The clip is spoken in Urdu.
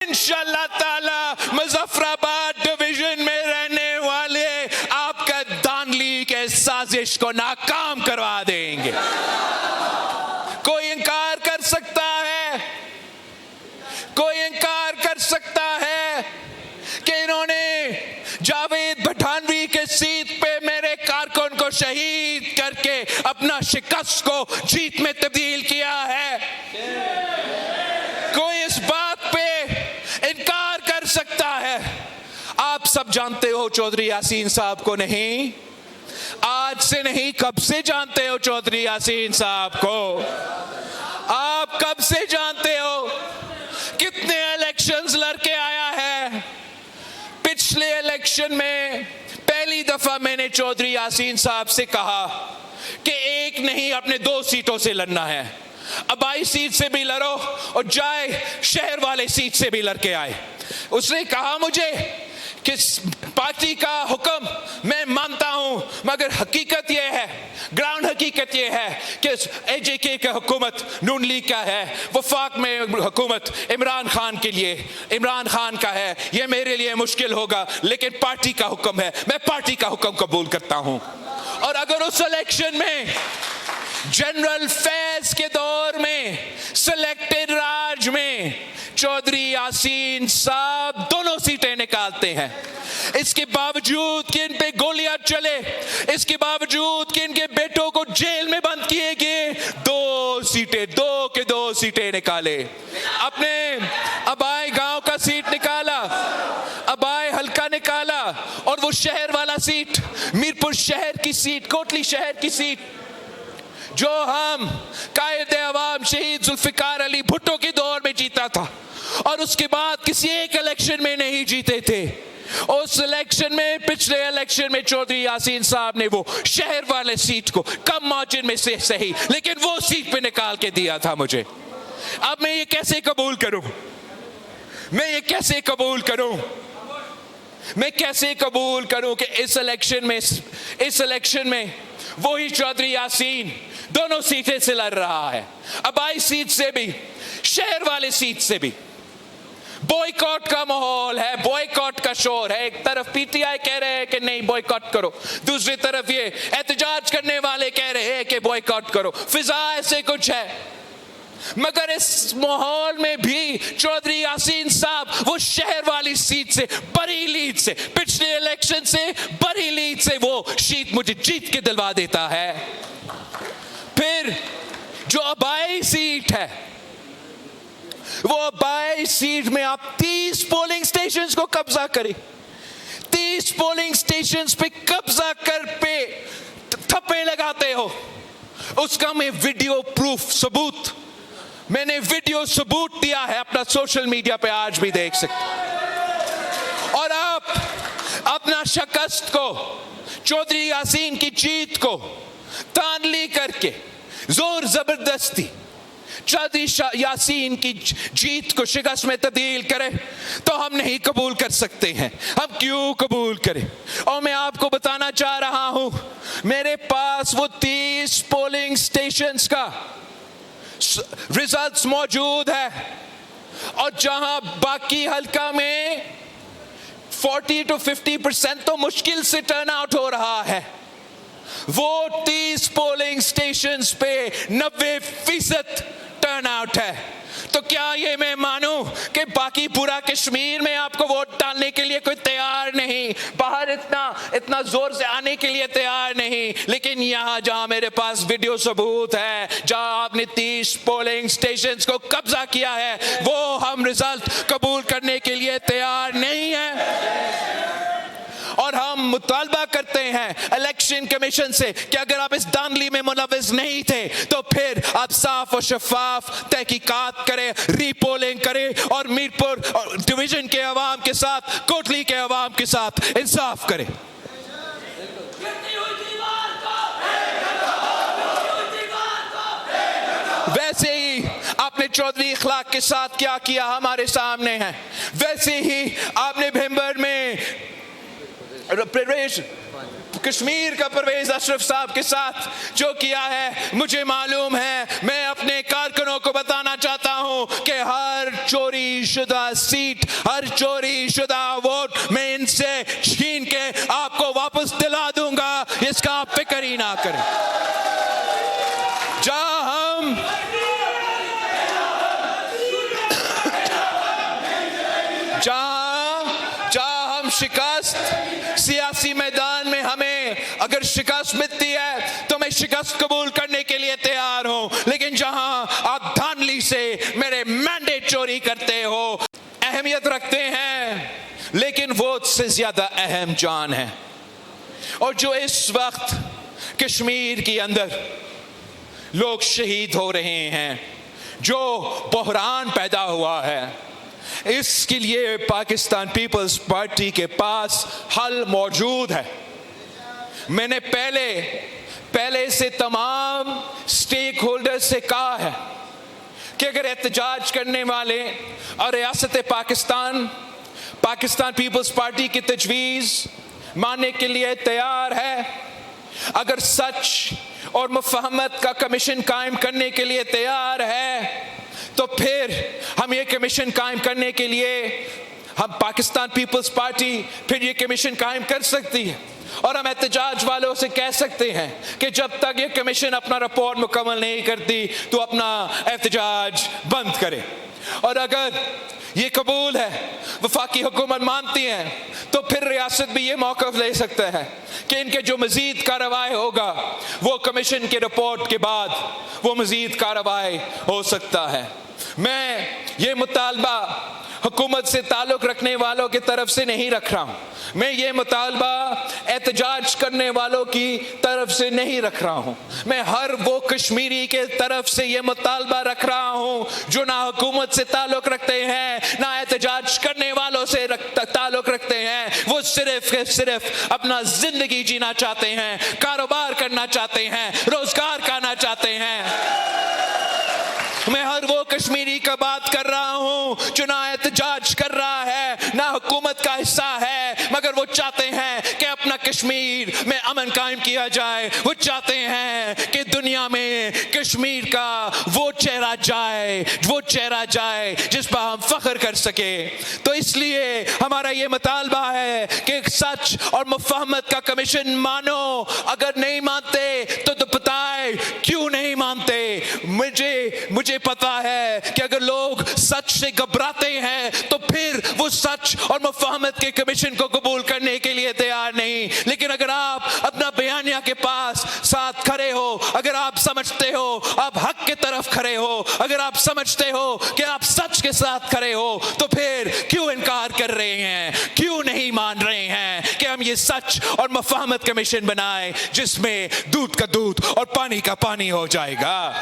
انشاءاللہ تعالی مظفرآباد ڈویژن میں رہنے والے آپ کا دانلی کے سازش کو ناکام کروا دیں گے. کوئی انکار کر سکتا ہے؟ کوئی انکار کر سکتا ہے کہ انہوں نے جاوید بھٹانوی کے سیٹ پہ میرے کارکن کو شہید کر کے اپنا شکست کو جیت میں تبدیل کیا ہے؟ کوئی اس بات پہ انکار کر سکتا ہے؟ آپ سب جانتے ہو چودھری یاسین صاحب کو. نہیں آج سے نہیں، کب سے جانتے ہو چودھری یاسین صاحب کو. آپ کب سے جانتے ہو؟ کتنے الیکشنز لڑ کے آیا ہے. پچھلے الیکشن میں پہلی دفعہ میں نے چودھری یاسین صاحب سے کہا کہ ایک نہیں، اپنے 2 سیٹوں سے لڑنا ہے. ابائی سیٹ سے بھی لڑو اور جائے شہر والے سیٹ سے بھی لڑ کے آئے. اس نے کہا مجھے کہ پارٹی کا حکم میں مانتا ہوں، مگر حقیقت یہ ہے، گراؤنڈ حقیقت یہ ہے کہ اے جے کے کا حکومت نون لیگ کا ہے، وفاق میں حکومت عمران خان کے لیے عمران خان کا ہے. یہ میرے لیے مشکل ہوگا، لیکن پارٹی کا حکم ہے، میں پارٹی کا حکم قبول کرتا ہوں. اور اگر اس الیکشن میں جنرل فیض کے دور میں سلیکٹڈ راج میں چودھری یاسین صاحب دونوں سیٹیں نکالتے ہیں، اس کے باوجود کہ ان پہ گولیاں چلے، اس کے باوجود کہ ان کے بیٹوں کو جیل میں بند کیے گئے، 2 سیٹیں نکالے. اپنے ابائی گاؤں کا سیٹ نکالا، ابائی حلقہ نکالا، اور وہ شہر والا سیٹ، میرپور شہر کی سیٹ، کوٹلی شہر کی سیٹ جو ہم قائد عوام شہید ذوالفقار علی بھٹو کے دور میں جیتا تھا اور اس کے بعد کسی ایک الیکشن میں نہیں جیتے تھے. اس الیکشن میں، پچھلے الیکشن میں چودھری یاسین صاحب نے وہ شہر والے سیٹ کو کم مارجن میں سے صحیح، لیکن وہ سیٹ پہ نکال کے دیا تھا مجھے. اب میں یہ کیسے قبول کروں؟ میں یہ کیسے قبول کروں؟ میں کیسے قبول کروں کہ اس الیکشن میں وہی چودھری یاسین دونوں سیٹیں سے لڑ رہا ہے، ابائی سیٹ سے بھی، شہر والے سیٹ سے بھی. بوائیکاٹ کا ماحول ہے، بوائیکاٹ کا شور ہے. ایک طرف پی ٹی آئی کہہ رہے ہیں کہ نہیں بوائیکاٹ کرو، دوسری طرف یہ احتجاج کرنے والے کہہ رہے ہیں کہ بوائیکاٹ کرو. فضا ایسے کچھ ہے. مگر اس ماحول میں بھی چودھری یاسین صاحب وہ شہر والی سیٹ سے، بڑی لیڈ سے، پچھلے الیکشن سے بڑی لیڈ سے وہ سیٹ مجھے جیت کے دلوا دیتا ہے. پھر جو ابائی سیٹ ہے، وہ ابائی سیٹ میں آپ 30 پولنگ سٹیشنز کو قبضہ کریں، 30 پولنگ سٹیشنز پہ قبضہ کر پہ تھپے لگاتے ہو. اس کا میں ویڈیو پروف ثبوت، میں نے ویڈیو ثبوت دیا ہے اپنا سوشل میڈیا پہ، آج بھی دیکھ سکتے. اور آپ اپنا شکست کو، چودھری یاسین کی جیت کو تانلی کر کے زور زبردستی چودھری یاسین کی جیت کو شکست میں تبدیل کرے تو ہم نہیں قبول کر سکتے ہیں. ہم کیوں قبول کریں؟ اور میں آپ کو بتانا چاہ رہا ہوں، میرے پاس وہ 30 پولنگ سٹیشنز کا ریزلٹس موجود ہے، اور جہاں باقی حلقہ میں 40 to 50% تو مشکل سے ٹرن آؤٹ ہو رہا ہے، وہ 30 پولنگ سٹیشنز پہ 90% ٹرن آؤٹ ہے. تو کیا یہ میں مانوں کہ باقی پورا کشمیر میں آپ کو ووٹ ڈالنے کے لیے کوئی تیار نہیں، باہر اتنا زور سے آنے کے لیے تیار نہیں، لیکن یہاں جہاں میرے پاس ویڈیو ثبوت ہے، جہاں آپ نے 30 پولنگ سٹیشنز کو قبضہ کیا ہے، وہ ہم رزلٹ قبول کرنے کے لیے تیار نہیں ہیں. اور ہم مطالبہ کرتے ہیں الیکشن کمیشن سے کہ اگر آپ اس دانلی میں ملوث نہیں تھے تو پھر آپ صاف و شفاف تحقیقات کریں، ری پولنگ کریں، اور میرپور ڈویژن کے عوام کے ساتھ، کوٹلی کے عوام کے ساتھ انصاف کریں. ویسے ہی آپ نے چودھری اخلاق کے ساتھ کیا کیا ہمارے سامنے ہے، ویسے ہی آپ نے بھیمبر میں کشمیر کا پرویز اشرف صاحب کے ساتھ جو کیا ہے مجھے معلوم ہے. میں اپنے کارکنوں کو بتانا چاہتا ہوں کہ ہر چوری شدہ سیٹ، ہر چوری شدہ ووٹ میں ان سے چھین کے آپ کو واپس دلا دوں گا. اس کا آپ فکر ہی نہ کریں. جہاں ہم شکست سیاسی میدان میں ہمیں اگر شکست ملتی ہے تو میں شکست قبول کرنے کے لیے تیار ہوں، لیکن جہاں آپ دھاندلی سے میرے مینڈیٹ چوری کرتے ہو، اہمیت رکھتے ہیں لیکن ووٹ سے زیادہ اہم جان ہے. اور جو اس وقت کشمیر کے اندر لوگ شہید ہو رہے ہیں، جو بحران پیدا ہوا ہے، اس کے لیے پاکستان پیپلز پارٹی کے پاس حل موجود ہے. میں نے پہلے سے تمام سٹیک ہولڈر سے کہا ہے کہ اگر احتجاج کرنے والے اور ریاست پاکستان پیپلز پارٹی کی تجویز ماننے کے لیے تیار ہے، اگر سچ اور مفاہمت کا کمیشن قائم کرنے کے لیے تیار ہے، تو پھر ہم یہ کمیشن قائم کرنے کے لیے ہم پاکستان پیپلز پارٹی پھر یہ کمیشن قائم کر سکتی ہے. اور ہم احتجاج والوں سے کہہ سکتے ہیں کہ جب تک یہ کمیشن اپنا رپورٹ مکمل نہیں کرتی تو اپنا احتجاج بند کرے. اور اگر یہ قبول ہے، وفاقی حکومت مانتی ہے، تو پھر ریاست بھی یہ موقف لے سکتا ہے کہ ان کے جو مزید کارروائی ہوگا وہ کمیشن کے رپورٹ کے بعد وہ مزید کارروائی ہو سکتا ہے. میں یہ مطالبہ حکومت سے تعلق رکھنے والوں کی طرف سے نہیں رکھ رہا ہوں، میں یہ مطالبہ احتجاج کرنے والوں کی طرف سے نہیں رکھ رہا ہوں. میں ہر وہ کشمیری کے طرف سے یہ مطالبہ رکھ رہا ہوں جو نہ حکومت سے تعلق رکھتے ہیں نہ احتجاج کرنے والوں سے تعلق رکھتے ہیں. وہ صرف اپنا زندگی جینا چاہتے ہیں، کاروبار کرنا چاہتے ہیں، روزگار کرنا چاہتے ہیں. میں ہر وہ کشمیری کا بات کر رہا ہوں جو نہ احتجاج کر رہا ہے نہ حکومت کا حصہ ہے، مگر وہ چاہتے ہیں کہ اپنا کشمیر میں امن قائم کیا جائے. وہ چاہتے ہیں کہ دنیا میں کشمیر کا وہ چہرہ جائے جس پر ہم فخر کر سکے. تو اس لیے ہمارا یہ مطالبہ ہے کہ سچ اور مفاہمت کا کمیشن مانو. اگر نہیں مانتے تو بتائیں کیوں نہیں مانتے. مجھے پتا ہے کہ اگر لوگ سچ سے گھبراتے ہیں تو پھر وہ سچ اور مفاہمت کے کمیشن کو قبول کرنے کے لیے تیار نہیں. لیکن اگر آپ اپنا بیانیہ کے پاس ساتھ کھڑے ہو، اگر آپ سمجھتے ہو آپ حق کے طرف کھڑے ہو، اگر آپ سمجھتے ہو کہ آپ سچ کے ساتھ کھڑے ہو، تو پھر کیوں انکار کر رہے ہیں، کیوں نہیں مان رہے ہیں کہ ہم یہ سچ اور مفاہمت کمیشن بنائیں جس میں دودھ کا دودھ اور پانی کا پانی ہو جائے گا.